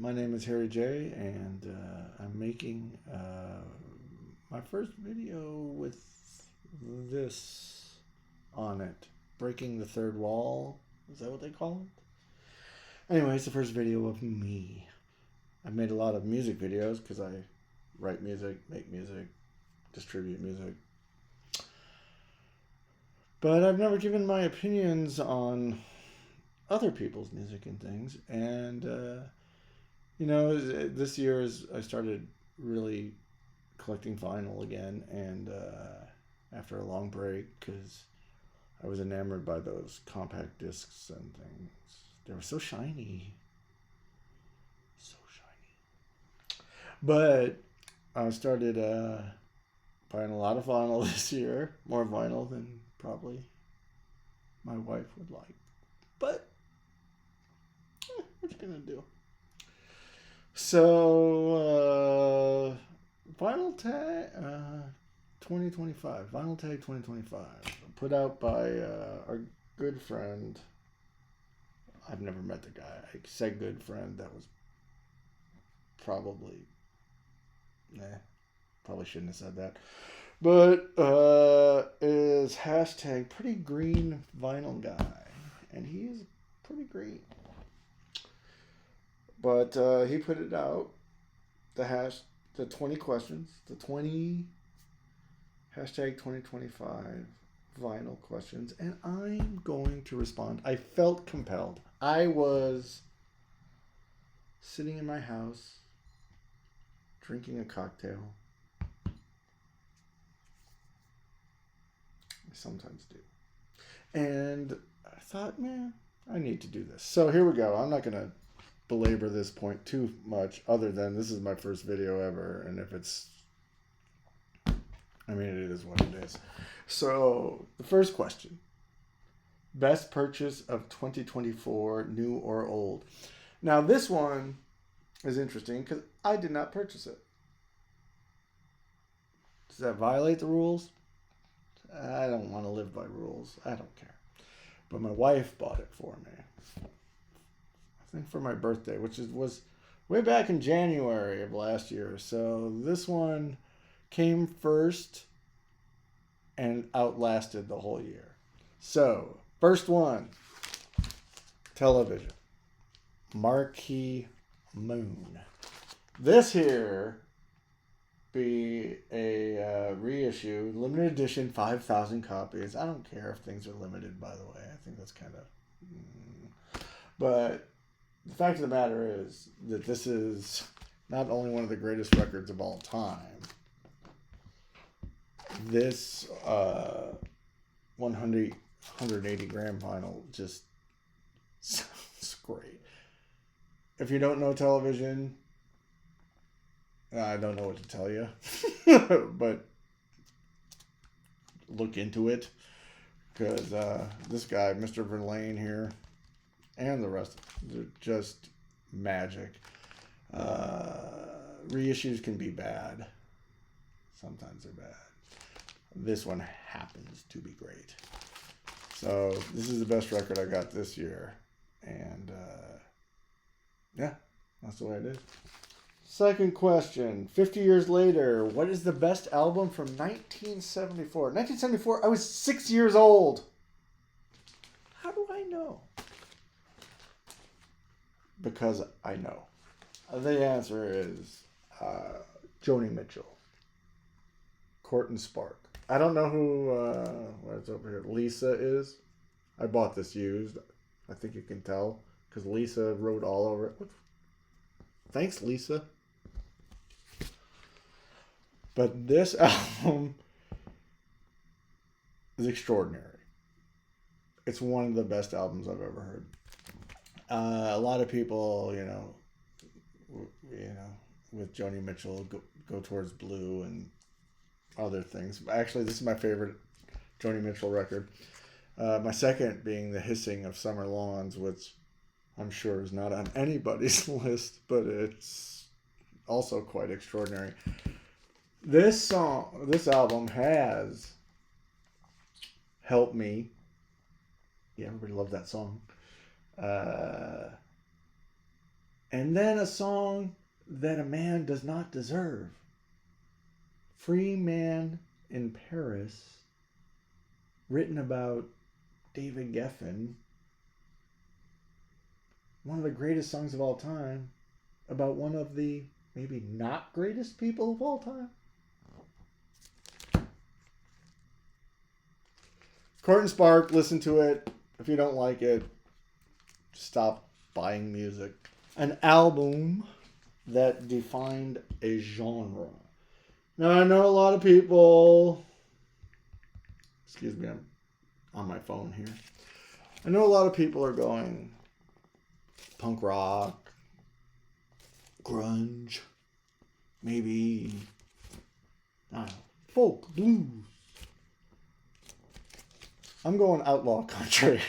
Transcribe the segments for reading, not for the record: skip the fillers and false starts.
My name is Harry J, and I'm making my first video with this on it. Breaking the third wall. Is that what they call it? Anyway, it's the first video of me. I've made a lot of music videos because I write music, make music, distribute music. But I've never given my opinions on other people's music and things. And this year I started really collecting vinyl again, and after a long break, because I was enamored by those compact discs and things. They were so shiny. So shiny. But I started buying a lot of vinyl this year. More vinyl than probably my wife would like. But, what you gonna do? So, Vinyl Tag 2025. Vinyl Tag 2025. Put out by our good friend. I've never met the guy. I said good friend. That was probably. Probably shouldn't have said that. But is hashtag pretty green vinyl guy. And he's pretty green. But he put it out, the 20 questions, the 20 hashtag 2025 vinyl questions, and I'm going to respond. I felt compelled. I was sitting in my house, drinking a cocktail. I sometimes do. And I thought, man, I need to do this. So here we go. I'm not going to belabor this point too much, other than this is my first video ever, and if it's, it is what it is. So the first question: best purchase of 2024, new or old? Now this one is interesting because I did not purchase it. Does that violate the rules? I don't want to live by rules. I don't care. But my wife bought it for me. I think for my birthday, which was way back in January of last year. So this one came first and outlasted the whole year. So, first one, television. Marquee Moon. This here be a reissue, limited edition, 5,000 copies. I don't care if things are limited, by the way. I think that's kind of... But the fact of the matter is that this is not only one of the greatest records of all time. This 180 gram vinyl just sounds great. If you don't know television, I don't know what to tell you, but look into it, because this guy, Mr. Verlaine here, and the rest, they're just magic. Reissues can be bad. Sometimes they're bad. This one happens to be great. So this is the best record I got this year. And yeah, that's the way it is. Second question. 50 years later, what is the best album from 1974? 1974, I was 6 years old. How do I know? Because I know. The answer is Joni Mitchell. Court and Spark. I don't know who, what's over here, Lisa is. I bought this used. I think you can tell, because Lisa wrote all over it. Thanks, Lisa. But this album is extraordinary. It's one of the best albums I've ever heard. A lot of people, with Joni Mitchell go towards Blue and other things. Actually, this is my favorite Joni Mitchell record. My second being The Hissing of Summer Lawns, which I'm sure is not on anybody's list, but it's also quite extraordinary. This album has helped me. Yeah, everybody loved that song. And then a song that a man does not deserve. Free Man in Paris, written about David Geffen, one of the greatest songs of all time, about one of the maybe not greatest people of all time. Court and Spark, listen to it. If you don't like it, stop buying music. An album that defined a genre. Now, I know a lot of people... Excuse me, I'm on my phone here. I know a lot of people are going punk rock, grunge, maybe, I don't know, folk, blues. I'm going outlaw country.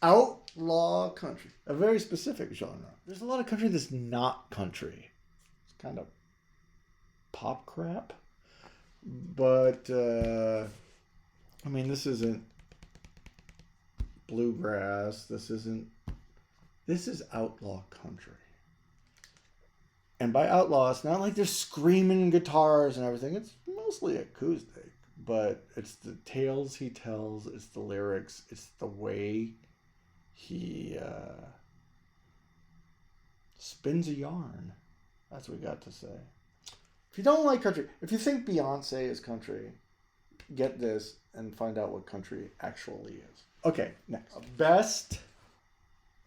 Outlaw country. A very specific genre. There's a lot of country that's not country. It's kind of pop crap. But, I mean, this isn't bluegrass. This is outlaw country. And by outlaw, it's not like they're screaming guitars and everything. It's mostly acoustic. But it's the tales he tells, it's the lyrics, it's the way he spins a yarn. That's what we got to say. If you don't like country, if you think Beyonce is country, get this and find out what country actually is. Okay, next. Best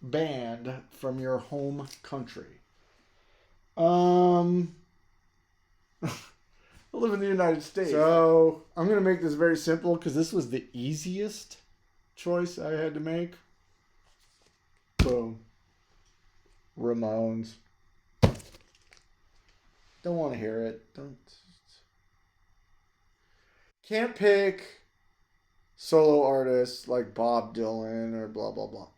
band from your home country. I live in the United States. So I'm going to make this very simple because this was the easiest choice I had to make. Boom. Ramones. Don't want to hear it. Can't pick solo artists like Bob Dylan or blah, blah, blah.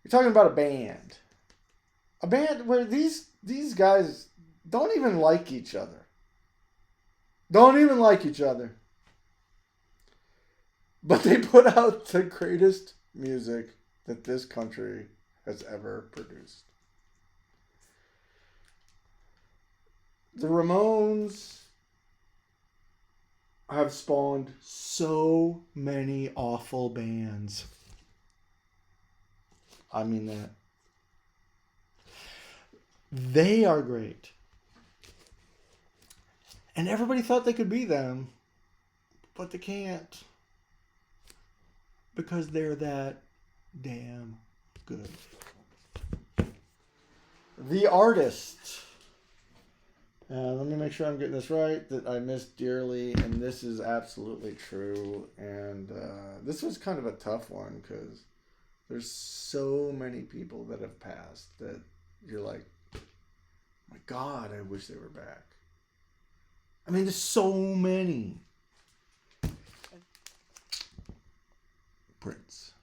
You're talking about a band. A band where these guys don't even like each other. Don't even like each other. But they put out the greatest music that this country has ever produced. The Ramones have spawned so many awful bands. I mean that. They are great. And everybody thought they could be them, but they can't. Because they're that damn good. The artist. Let me make sure I'm getting this right, that I miss dearly, and this is absolutely true. And this was kind of a tough one because there's so many people that have passed that you're like, my God, I wish they were back. I mean, there's so many. Prince.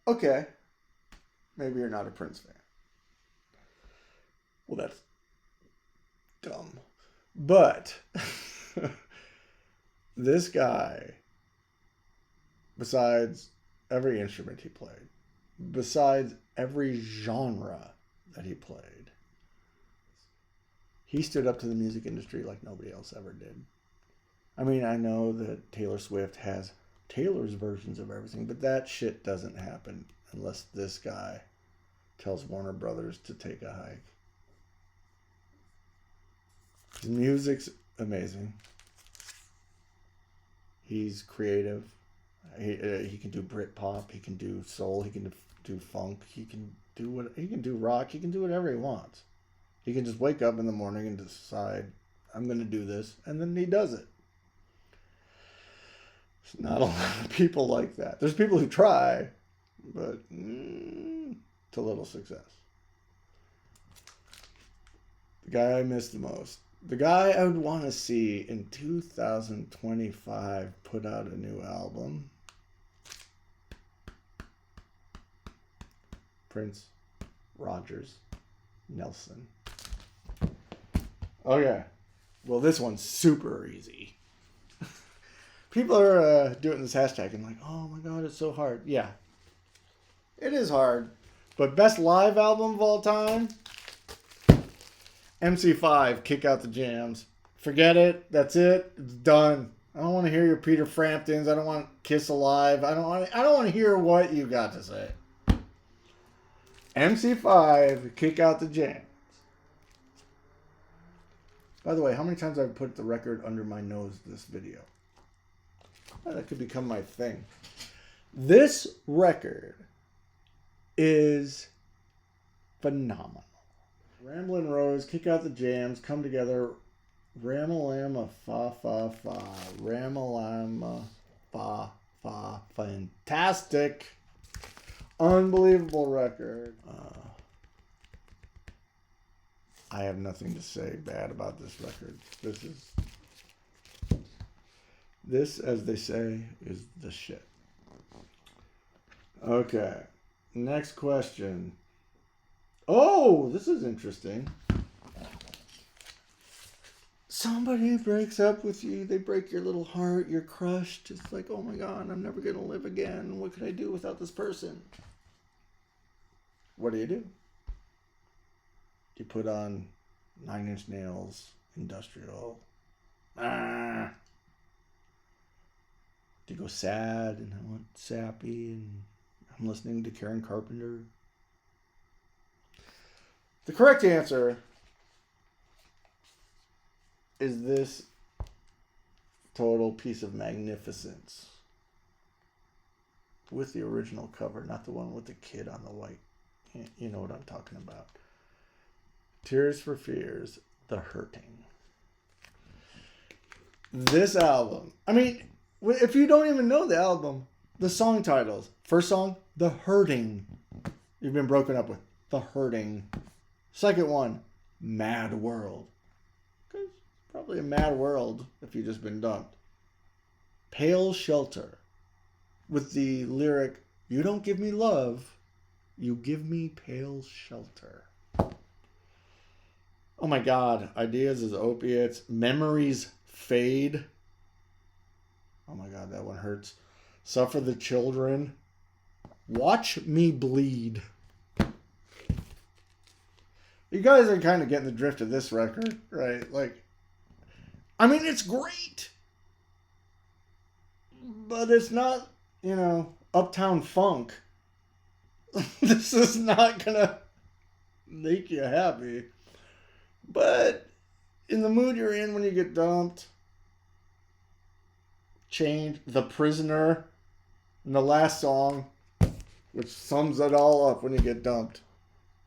Okay. Maybe you're not a Prince fan. Well, that's dumb. But this guy, besides every instrument he played, besides every genre that he played, he stood up to the music industry like nobody else ever did. I mean, I know that Taylor Swift has Taylor's versions of everything, but that shit doesn't happen unless this guy tells Warner Brothers to take a hike. His music's amazing. He's creative. He can do Britpop. He can do soul. He can do funk. He can do rock. He can do whatever he wants. He can just wake up in the morning and decide, I'm going to do this, and then he does it. There's not a lot of people like that. There's people who try, but to little success. The guy I miss the most. The guy I would want to see in 2025 put out a new album. Prince Rogers Nelson. Okay. Well, this one's super easy. People are doing this hashtag and like, oh my god, it's so hard. Yeah, it is hard. But best live album of all time? MC5, Kick Out the Jams. Forget it. That's it. It's done. I don't want to hear your Peter Framptons. I don't want Kiss Alive. I don't want to hear what you got to say. MC5, Kick Out the Jams. By the way, how many times I've put the record under my nose this video? Oh, that could become my thing. This record is phenomenal. Ramblin' Rose, Kick Out the Jams, Come Together, Ramalama, Fa Fa Fa, Ramalama, Fa Fa, fantastic, unbelievable record. I have nothing to say bad about this record. This, as they say, is the shit. Okay, next question. Oh, this is interesting. Somebody breaks up with you. They break your little heart. You're crushed. It's like, oh my God, I'm never going to live again. What could I do without this person? What do? You put on 9 Inch Nails, Industrial. Do you go sad and I want sappy and I'm listening to Karen Carpenter? The correct answer is this total piece of magnificence with the original cover, not the one with the kid on the white. You know what I'm talking about. Tears for Fears, The Hurting. This album, I mean, if you don't even know the album, the song titles. First song, The Hurting. You've been broken up with. The Hurting. Second one, Mad World. Because probably a mad world if you've just been dumped. Pale Shelter. With the lyric, you don't give me love, you give me pale shelter. Oh my God. Ideas as Opiates. Memories Fade. Oh my God, that one hurts. Suffer the Children. Watch Me Bleed. You guys are kind of getting the drift of this record, right? Like, I mean, it's great. But it's not, Uptown Funk. This is not going to make you happy. But in the mood you're in when you get dumped, Change, The Prisoner, and the last song, which sums it all up when you get dumped,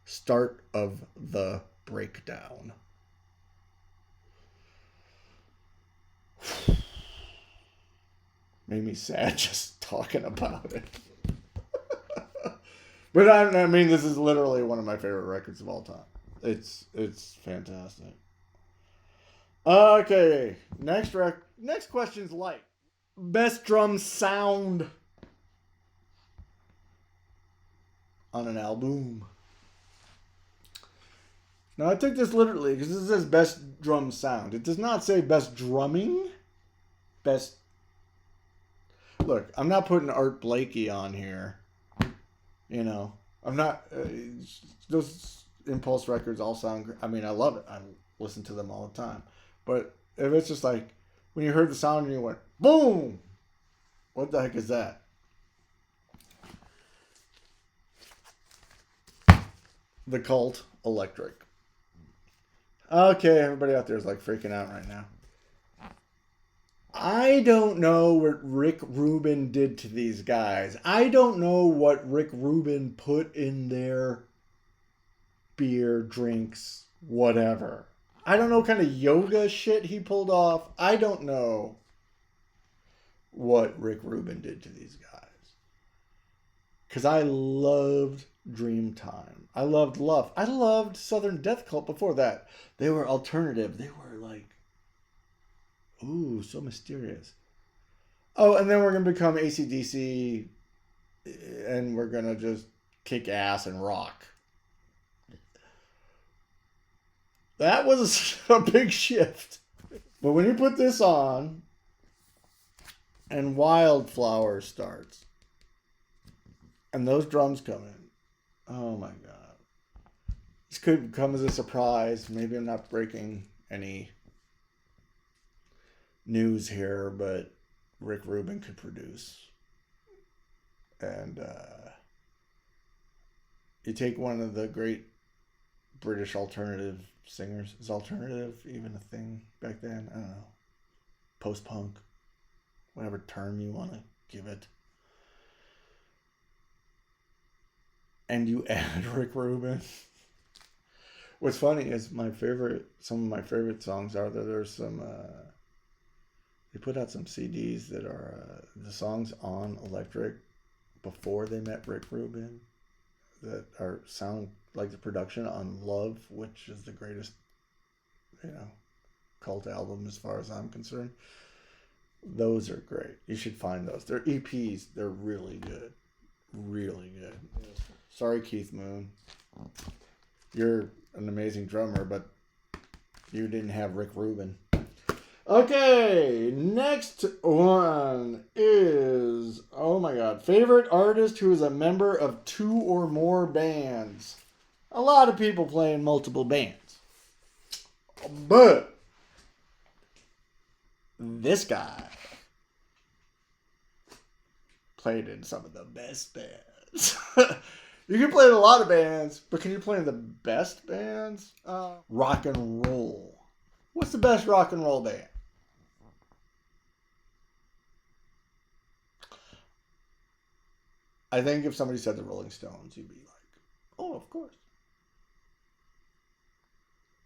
Start of the Breakdown. Made me sad just talking about it. But I mean, this is literally one of my favorite records of all time. It's fantastic. Okay, next question's light. Best drum sound on an album. Now I took this literally because this says best drum sound. It does not say best drumming. Look, I'm not putting Art Blakey on here. I'm not. Those Impulse records all sound great. I mean, I love it. I listen to them all the time. But if it's just like when you heard the sound and you went boom, what the heck is that? The Cult, Electric. Okay, everybody out there is like freaking out right now. I don't know what Rick Rubin did to these guys. I don't know what Rick Rubin put in their beer, drinks, whatever. I don't know what kind of yoga shit he pulled off. I don't know what Rick Rubin did to these guys. Because I loved Dreamtime. I loved Love. I loved Southern Death Cult before that. They were alternative. They were like, ooh, so mysterious. Oh, and then we're going to become AC/DC and we're going to just kick ass and rock. That was a big shift. But when you put this on, and Wildflower starts. And those drums come in. Oh my God. This could come as a surprise. Maybe I'm not breaking any news here, but Rick Rubin could produce. And you take one of the great British alternative singers. Is alternative even a thing back then? I don't know. Post-punk. Whatever term you want to give it. And you add Rick Rubin. What's funny is some of my favorite songs are that there's some, they put out some CDs that are the songs on Electric before they met Rick Rubin that sound like the production on Love, which is the greatest, cult album as far as I'm concerned. Those are great. You should find those. They're EPs. They're really good. Really good. Sorry, Keith Moon. You're an amazing drummer, but you didn't have Rick Rubin. Okay, next one is, oh my God, favorite artist who is a member of 2 or more bands. A lot of people play in multiple bands. But this guy played in some of the best bands. You can play in a lot of bands, but can you play in the best bands? Rock and roll. What's the best rock and roll band? I think if somebody said the Rolling Stones, you'd be like, oh, of course.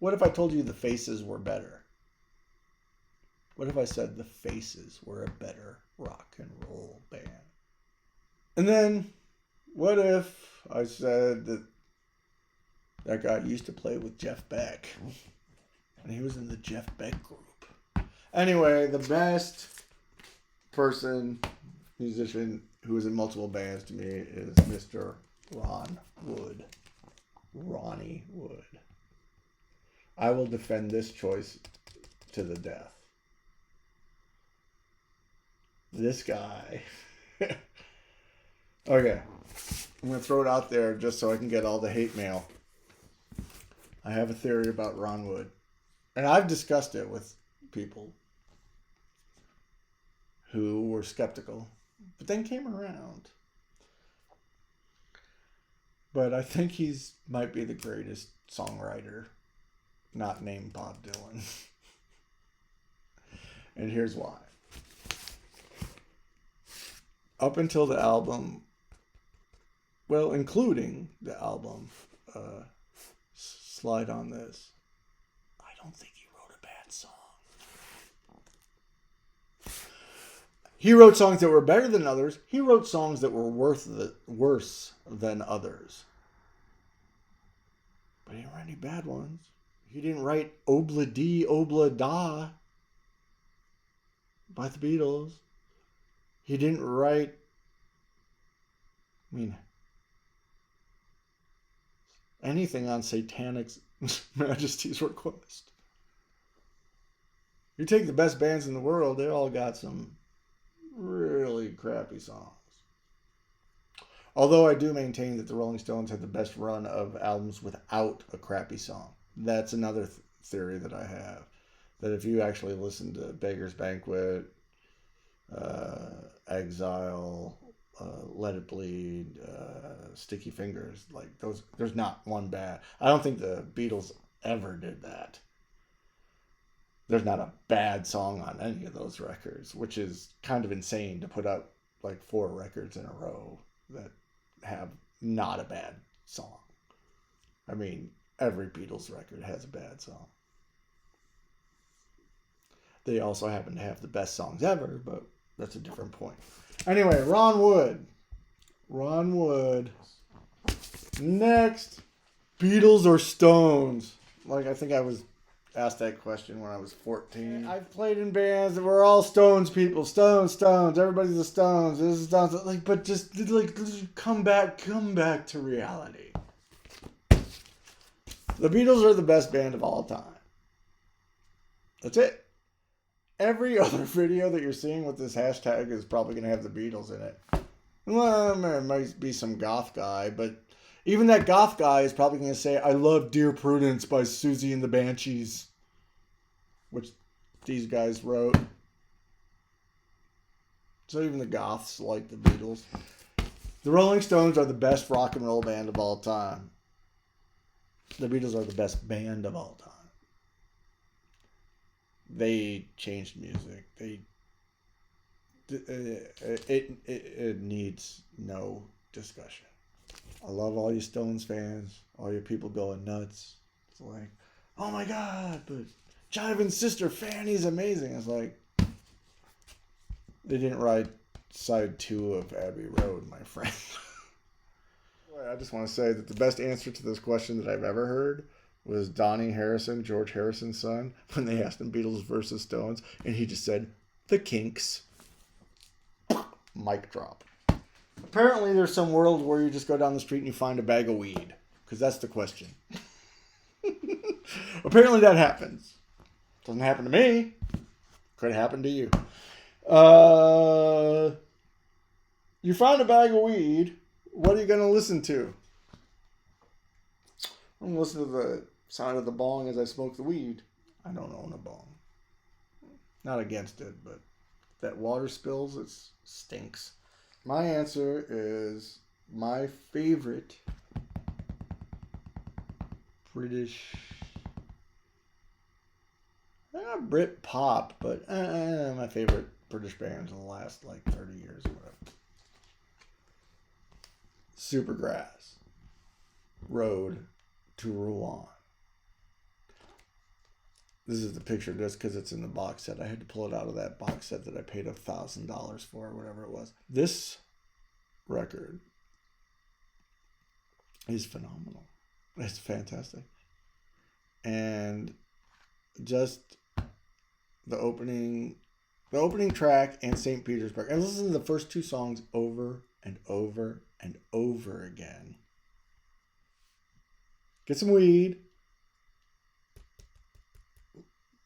What if I told you the Faces were better? What if I said the Faces were a better rock and roll band? And then, what if I said that guy used to play with Jeff Beck, and he was in the Jeff Beck group? Anyway, the best musician who is in multiple bands to me is Mr. Ron Wood. Ronnie Wood. I will defend this choice to the death. This guy. Okay. I'm going to throw it out there just so I can get all the hate mail. I have a theory about Ron Wood. And I've discussed it with people who were skeptical, but then came around. But I think might be the greatest songwriter, not named Bob Dylan. And here's why. Up until the album, well, including the album, Slide on This, I don't think he wrote a bad song. He wrote songs that were better than others. He wrote songs that were worse than others. But he didn't write any bad ones. He didn't write Obla Dee, Obla Da by the Beatles. He didn't write, anything on Satanic's Majesty's Request. You take the best bands in the world, they all got some really crappy songs. Although I do maintain that the Rolling Stones had the best run of albums without a crappy song. That's another theory that I have. That if you actually listen to Beggar's Banquet, Exile, Let It Bleed, Sticky Fingers, like those, there's not one bad. I don't think the Beatles ever did that. There's not a bad song on any of those records, which is kind of insane to put out like 4 records in a row that have not a bad song. I mean, every Beatles record has a bad song. They also happen to have the best songs ever, but that's a different point. Anyway, Ron Wood. Ron Wood. Next, Beatles or Stones? Like, I think I was asked that question when I was 14. I've played in bands that were all Stones people. Stones. Everybody's the Stones. This is Stones. Like, but just like come back to reality. The Beatles are the best band of all time. That's it. every other video that you're seeing with this hashtag is probably going to have the Beatles in it. Well, there might be some goth guy, but even that goth guy is probably going to say, I love Dear Prudence by Susie and the Banshees, which these guys wrote. So even the goths like the Beatles. The Rolling Stones are the best rock and roll band of all time. The Beatles are the best band of all time. They changed music. It needs no discussion. I love all you Stones fans, all you people going nuts. It's like, oh my God, but Jiven's sister Fanny's amazing. It's like, they didn't write side 2 of Abbey Road, my friend. I just want to say that the best answer to this question that I've ever heard was Donnie Harrison, George Harrison's son, when they asked him Beatles versus Stones, and he just said, the Kinks. Mic drop. Apparently there's some world where you just go down the street and you find a bag of weed, because that's the question. Apparently that happens. Doesn't happen to me. Could happen to you. You found a bag of weed. What are you going to listen to? I'm going to listen to the sound of the bong as I smoke the weed. I don't own a bong. Not against it, but that water spills, it stinks. My answer is my favorite British, not Brit pop, but my favorite British bands in the last like 30 years or whatever. Supergrass, Road to Rouen. This is the picture just because it's in the box set. I had to pull it out of that box set that I paid $1,000 for, or whatever it was. This record is phenomenal. It's fantastic. And just the opening track and St. Petersburg. I listened to the first 2 songs over and over and over again. Get some weed,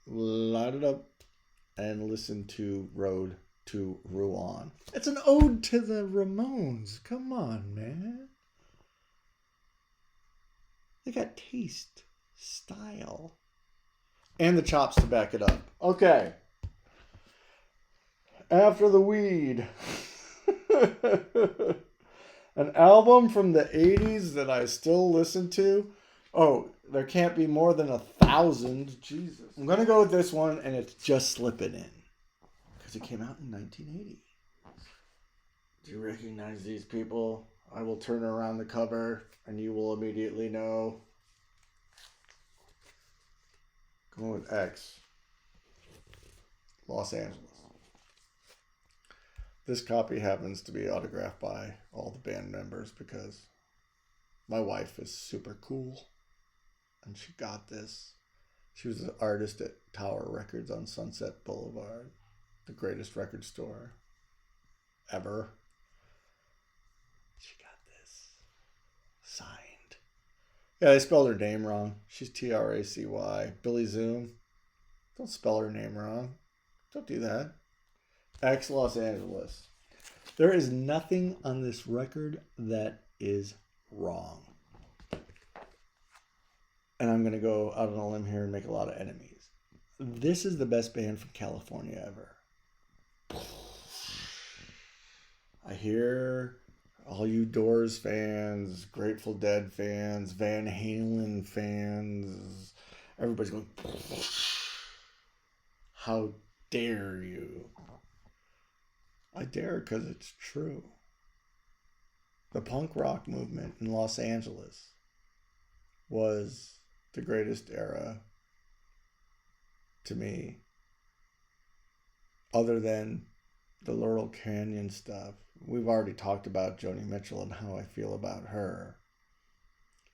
light it up, and listen to Road to Rouen. It's an ode to the Ramones. Come on, man. They got taste, style, and the chops to back it up. Okay. After the weed. An album from the 80s that I still listen to. Oh, there can't be more than 1,000. Jesus. I'm going to go with this one, and it's just slipping in. Because it came out in 1980. Do you recognize these people? I will turn around the cover, and you will immediately know. Going with X. Los Angeles. This copy happens to be autographed by all the band members because my wife is super cool. And she got this. She was an artist at Tower Records on Sunset Boulevard. The greatest record store ever. She got this signed. Yeah, they spelled her name wrong. She's Tracy. Billy Zoom. Don't spell her name wrong. Don't do that. X Los Angeles. There is nothing on this record that is wrong. And I'm going to go out on a limb here and make a lot of enemies. This is the best band from California ever. I hear all you Doors fans, Grateful Dead fans, Van Halen fans, everybody's going, how dare you? I dare because it's true. The punk rock movement in Los Angeles was the greatest era to me, other than the Laurel Canyon stuff. We've already talked about Joni Mitchell and how I feel about her.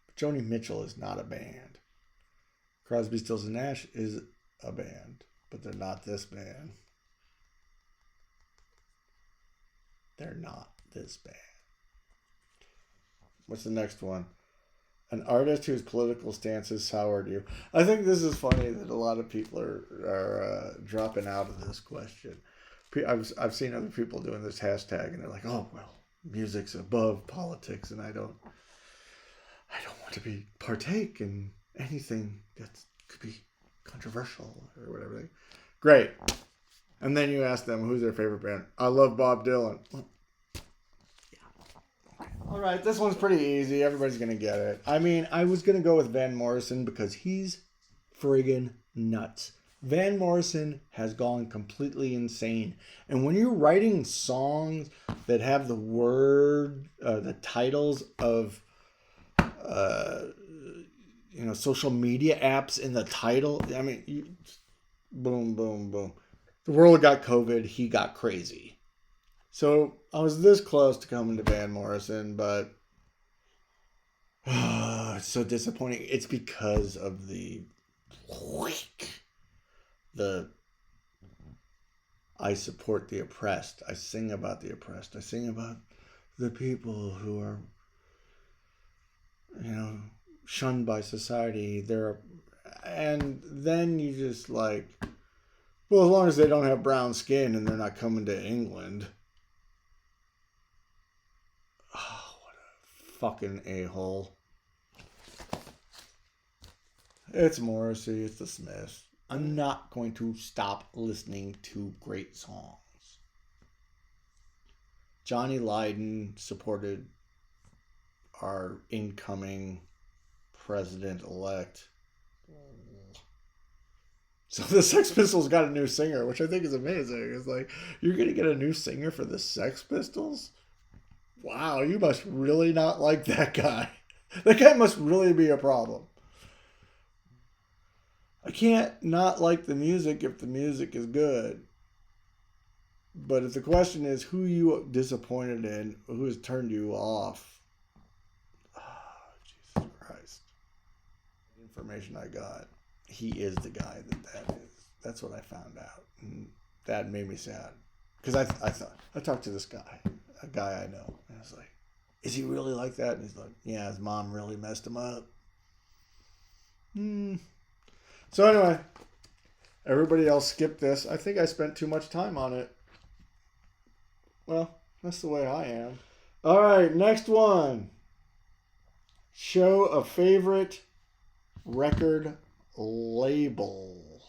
But Joni Mitchell is not a band. Crosby, Stills and Nash is a band, but they're not this band. They're not this band. What's the next one? An artist whose political stances soured you. I think this is funny that a lot of people are dropping out of this question. I've seen other people doing this hashtag, and they're like, "Oh well, music's above politics," and I don't want to be partake in anything that could be controversial or whatever. Great. And then you ask them who's their favorite band. I love Bob Dylan. Well, yeah. All right, this one's pretty easy. Everybody's gonna get it. I mean, I was gonna go with Van Morrison because he's friggin' nuts. Van Morrison has gone completely insane. And when you're writing songs that have the titles of, social media apps in the title, I mean, boom, boom, boom. The world got COVID. He got crazy. So I was this close to coming to Van Morrison, but it's so disappointing. It's because of the I support the oppressed. I sing about the oppressed. I sing about the people who are, shunned by society. And then you just like, well, as long as they don't have brown skin and they're not coming to England. Oh, what a fucking a-hole. It's Morrissey. It's the Smiths. I'm not going to stop listening to great songs. Johnny Lydon supported our incoming president-elect. So the Sex Pistols got a new singer, which I think is amazing. It's like, you're going to get a new singer for the Sex Pistols? Wow, you must really not like that guy. That guy must really be a problem. I can't not like the music if the music is good. But if the question is who you disappointed in, who has turned you off, Jesus Christ. The information I got, he is the guy that is. That's what I found out. And that made me sad. Because I talked to this guy, a guy I know, and I was like, is he really like that? And he's like, yeah, his mom really messed him up. So anyway, everybody else skipped this. I think I spent too much time on it. Well, that's the way I am. All right, next one. Show a favorite record label.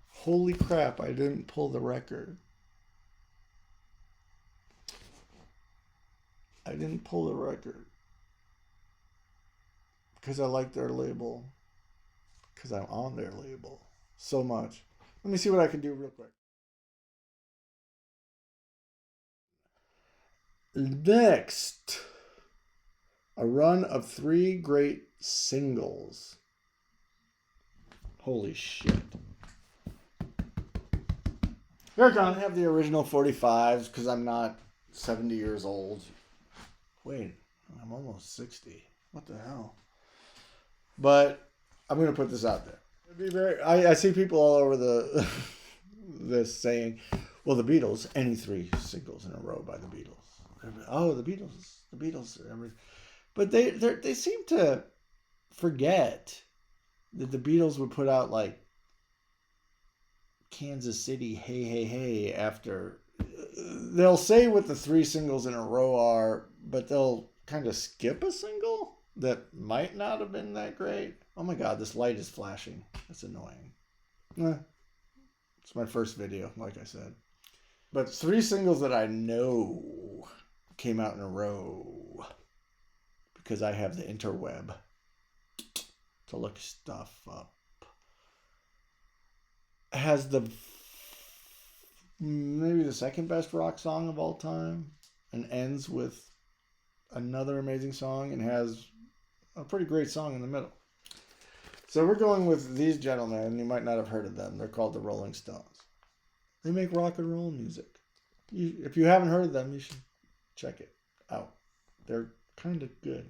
Holy crap, I didn't pull the record. I didn't pull the record because I like their label, because I'm on their label so much. Let me see what I can do real quick. Next, a run of 3 great singles. Holy shit. Here I have the original 45s because I'm not 70 years old. Wait, I'm almost 60. What the hell? But I'm going to put this out there. It'd be I see people all over the this saying, well, the Beatles, any 3 singles in a row by the Beatles. Oh, the Beatles. But they seem to forget that the Beatles would put out like Kansas City, Hey, Hey, Hey after. They'll say what the 3 singles in a row are, but they'll kind of skip a single that might not have been that great. Oh my God, this light is flashing. That's annoying. It's my first video, like I said. But 3 singles that I know came out in a row because I have the interweb to look stuff up. Has maybe the second best rock song of all time, and ends with another amazing song, and has a pretty great song in the middle. So we're going with these gentlemen. You might not have heard of them. They're called the Rolling Stones. They make rock and roll music. If you haven't heard of them, you should check it out. They're kind of good.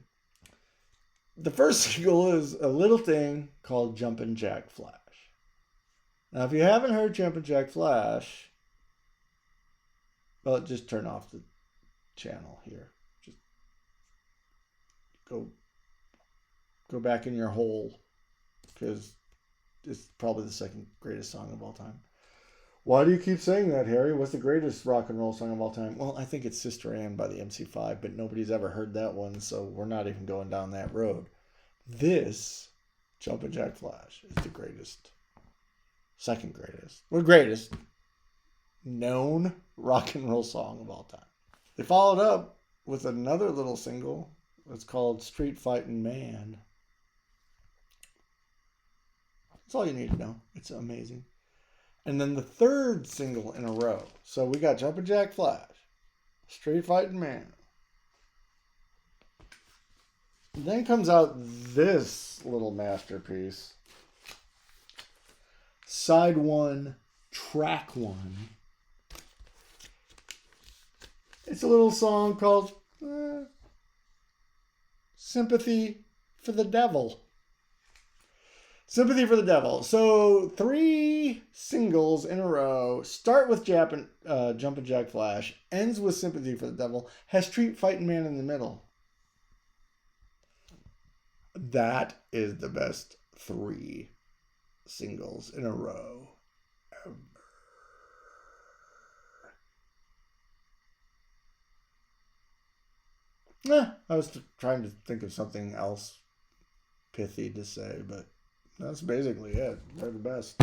The first single is a little thing called Jumpin' Jack Flash. Now, if you haven't heard Jumpin' Jack Flash, Well, just turn off the channel here. Just go back in your hole, because it's probably the second greatest song of all time. Why do you keep saying that, Harry? What's the greatest rock and roll song of all time? Well, I think it's Sister Ann by the MC5, but nobody's ever heard that one, so we're not even going down that road. This, Jumpin' Jack Flash, is the greatest, second greatest, or greatest known rock and roll song of all time. They followed up with another little single. It's called Street Fightin' Man. That's all you need to know. It's amazing. And then the third single in a row. So we got Jumpin' Jack Flash, Street Fightin' Man. Then comes out this little masterpiece. Side 1, track 1. It's a little song called Sympathy for the Devil. Sympathy for the Devil. So 3 singles in a row. Start with Jumpin' Jack Flash. Ends with Sympathy for the Devil. Has Street Fightin' Man in the middle. That is the best 3 singles in a row ever. I was trying to think of something else pithy to say, but that's basically it. They're the best.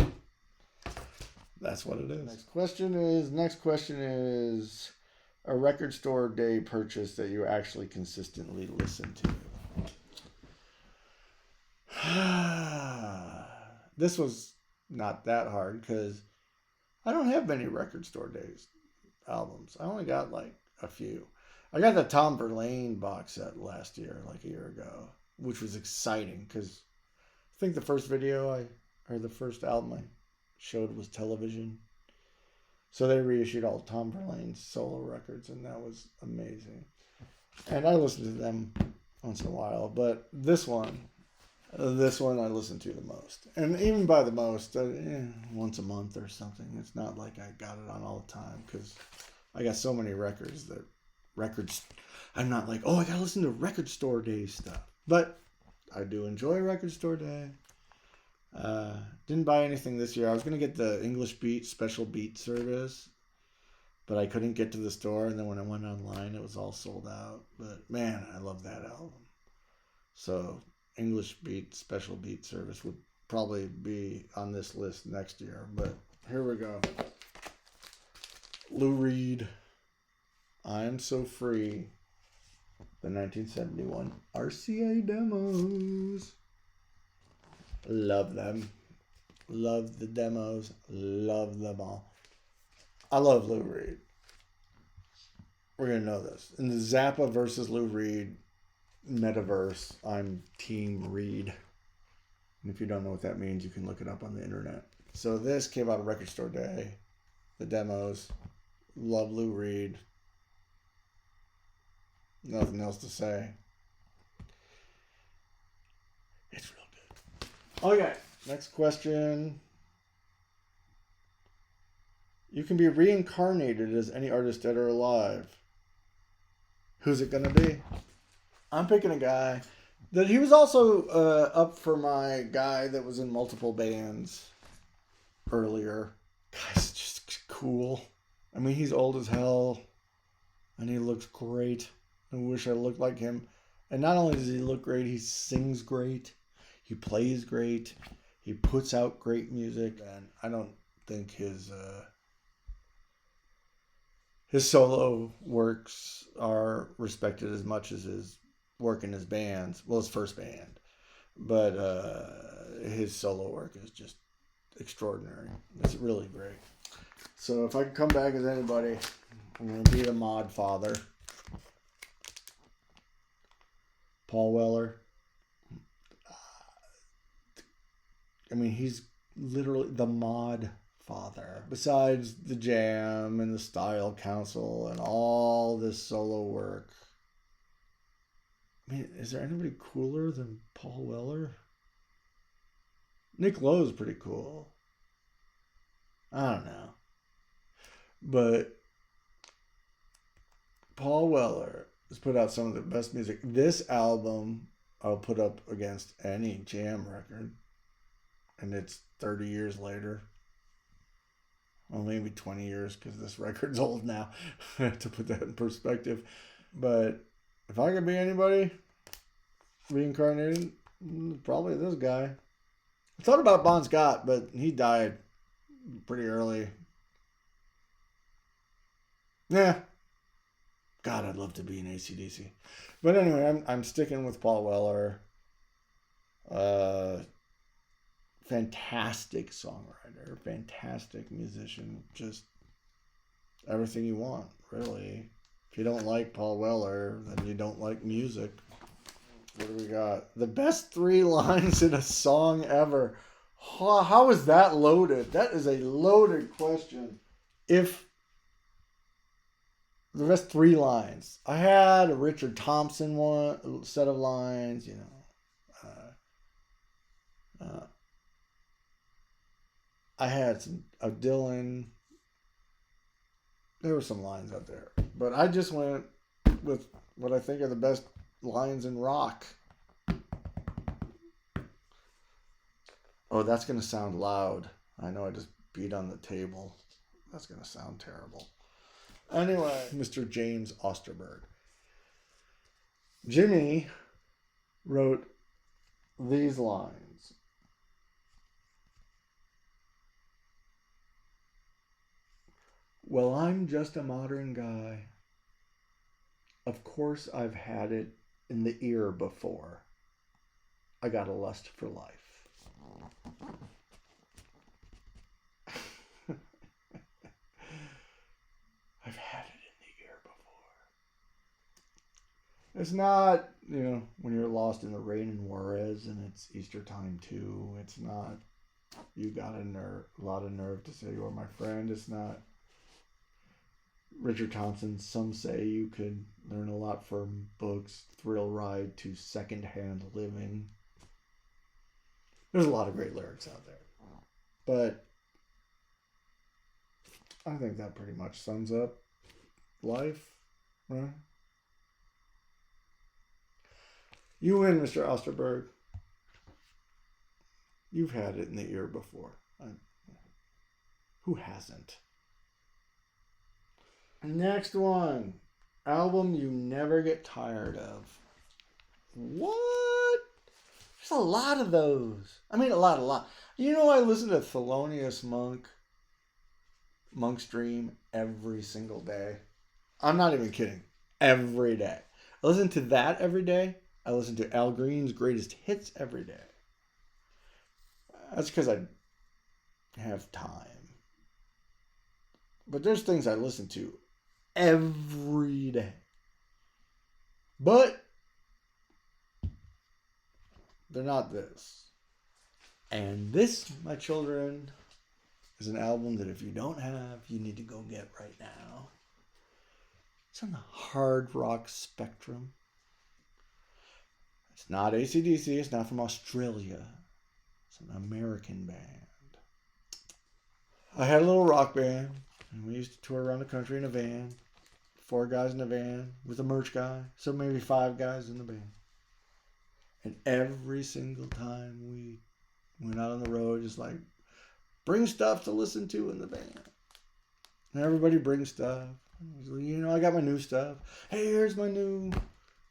That's what it is. Next question is a record store day purchase that you actually consistently listen to. This was not that hard because I don't have many record store days albums. I only got like a few. I got the Tom Verlaine box set last year, like a year ago, which was exciting because I think the first the first album I showed was Television. So they reissued all Tom Verlaine's solo records, and that was amazing. And I listened to them once in a while, but this one I listen to the most. And even by the most, once a month or something. It's not like I got it on all the time because I got so many records that I'm not like, I gotta listen to record store day stuff. But I do enjoy record store day. Didn't buy anything this year. I was gonna get the English Beat special beat service, but I couldn't get to the store, and then when I went online it was all sold out. But man, I love that album. So English Beat special beat service would probably be on this list next year. But here we go. Lou Reed, I'm So Free, the 1971 RCA demos. Love them. Love the demos. Love them all. I love Lou Reed. We're going to know this. In the Zappa versus Lou Reed metaverse, I'm Team Reed. And if you don't know what that means, you can look it up on the internet. So this came out of Record Store Day. The demos. Love Lou Reed. Nothing else to say. It's real good. Okay, next question. You can be reincarnated as any artist dead or alive. Who's it gonna be? I'm picking a guy that he was also up for my guy that was in multiple bands earlier. Guy's just cool. I mean, he's old as hell, and he looks great. I wish I looked like him. And not only does he look great, he sings great. He plays great. He puts out great music. And I don't think his solo works are respected as much as his work in his bands. Well, his first band. But his solo work is just extraordinary. It's really great. So if I can come back as anybody, I'm going to be the mod father. Paul Weller. I mean, he's literally the mod father. Besides the Jam and the Style Council and all this solo work. I mean, is there anybody cooler than Paul Weller? Nick Lowe's pretty cool. I don't know. But Paul Weller has put out some of the best music. This album I'll put up against any Jam record, and it's 30 years later. Well, maybe 20 years because this record's old now, to put that in perspective. But if I could be anybody reincarnated, probably this guy. I thought about Bon Scott, but he died pretty early. Yeah. God, I'd love to be an AC/DC. But anyway, I'm sticking with Paul Weller. Fantastic songwriter, fantastic musician, just everything you want, really. If you don't like Paul Weller, then you don't like music. What do we got? The best 3 lines in a song ever. How is that loaded? That is a loaded question. If the best 3 lines. I had a Richard Thompson one set of lines, you know. I had some of Dylan. There were some lines out there. But I just went with what I think are the best lines in rock. Oh, that's going to sound loud. I know I just beat on the table. That's going to sound terrible. Anyway, Mr. James Osterberg. Jimmy wrote these lines. Well, I'm just a modern guy. Of course, I've had it in the ear before. I got a lust for life. I've had it in the ear before. It's not, when you're lost in the rain in Juarez and it's Easter time too. It's not, you got a lot of nerve to say you're my friend. It's not Richard Thompson. Some say you could learn a lot from books, thrill ride to secondhand living. There's a lot of great lyrics out there. But I think that pretty much sums up life, right? You win, Mr. Osterberg. You've had it in the ear before. Who hasn't? Next one. Album you never get tired of. What? There's a lot of those. I mean, a lot. I listen to Thelonious Monk's Dream every single day. I'm not even kidding. Every day. I listen to that every day. I listen to Al Green's Greatest Hits every day. That's because I have time. But there's things I listen to every day. But they're not this. And this, my children, is an album that if you don't have, you need to go get right now. It's on the hard rock spectrum. It's not AC/DC. It's not from Australia. It's an American band. I had a little rock band, and we used to tour around the country in a van. 4 guys in a van with a merch guy. So maybe 5 guys in the band. And every single time we went out on the road, just like, bring stuff to listen to in the van. And everybody brings stuff. I got my new stuff. Hey, here's my new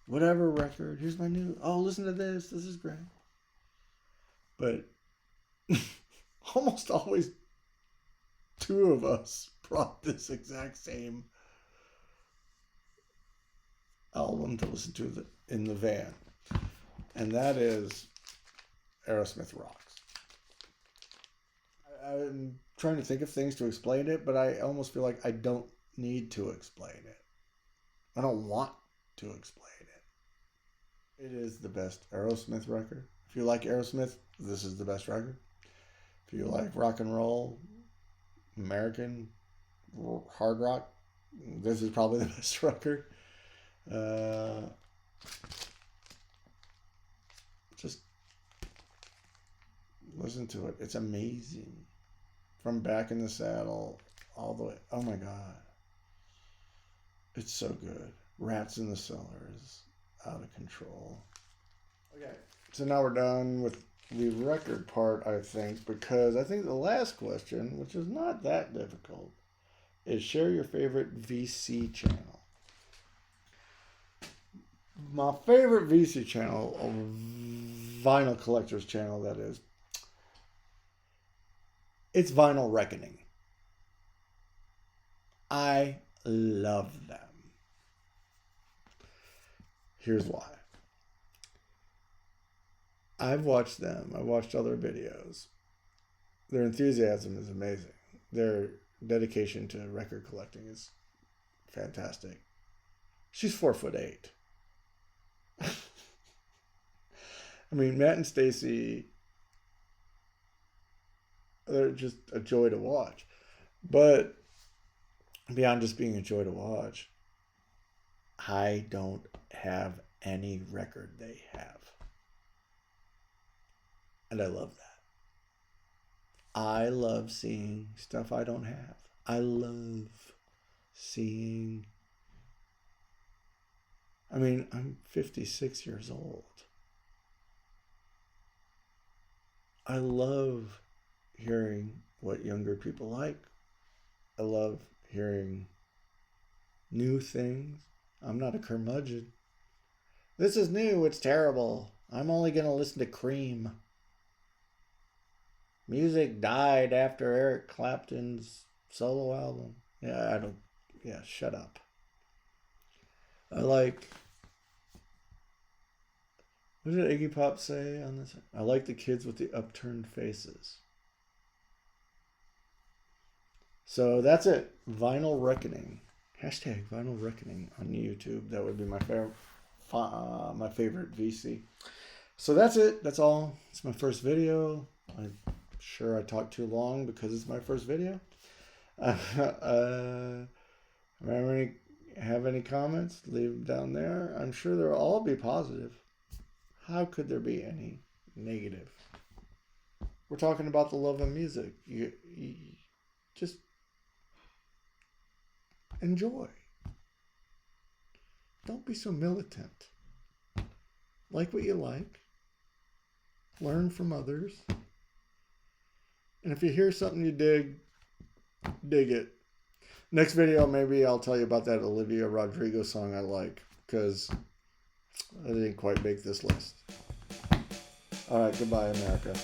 whatever record. Here's my new, listen to this. This is great. But almost always 2 of us brought this exact same album to listen to in the van. And that is Aerosmith Rocks. I'm trying to think of things to explain it, but I almost feel like I don't need to explain it. I don't want to explain it. It is the best Aerosmith record. If you like Aerosmith, this is the best record. If you like rock and roll, American, hard rock, this is probably the best record. Just listen to it. It's amazing. From Back in the Saddle all the way. Oh my God. It's so good. Rats in the Cellar is out of control. Okay, so now we're done with the record part, I think, because I think the last question, which is not that difficult, is share your favorite VC channel. My favorite VC channel, a vinyl collector's channel, that is, it's Vinyl Reckoning. I love them. Here's why. I've watched them. I've watched other videos. Their enthusiasm is amazing. Their dedication to record collecting is fantastic. She's 4'8". I mean, Matt and Stacy, they're just a joy to watch. But beyond just being a joy to watch, I don't have any record they have. And I love that. I love seeing stuff I don't have. I love seeing... I mean, I'm 56 years old. I love hearing what younger people like. I love hearing new things. I'm not a curmudgeon. This is new. It's terrible. I'm only going to listen to Cream. Music died after Eric Clapton's solo album. Yeah, shut up. I like... What did Iggy Pop say on this? I like the kids with the upturned faces. So that's it. Vinyl Reckoning. Hashtag Vinyl Reckoning on YouTube. That would be my favorite VC. So that's it. That's all. It's my first video. I'm sure I talked too long because it's my first video. Have any comments? Leave them down there. I'm sure they'll all be positive. How could there be any negative? We're talking about the love of music. You just enjoy. Don't be so militant. Like what you like. Learn from others. And if you hear something you dig it. Next video, maybe I'll tell you about that Olivia Rodrigo song I like, because I didn't quite make this list. All right, goodbye, America.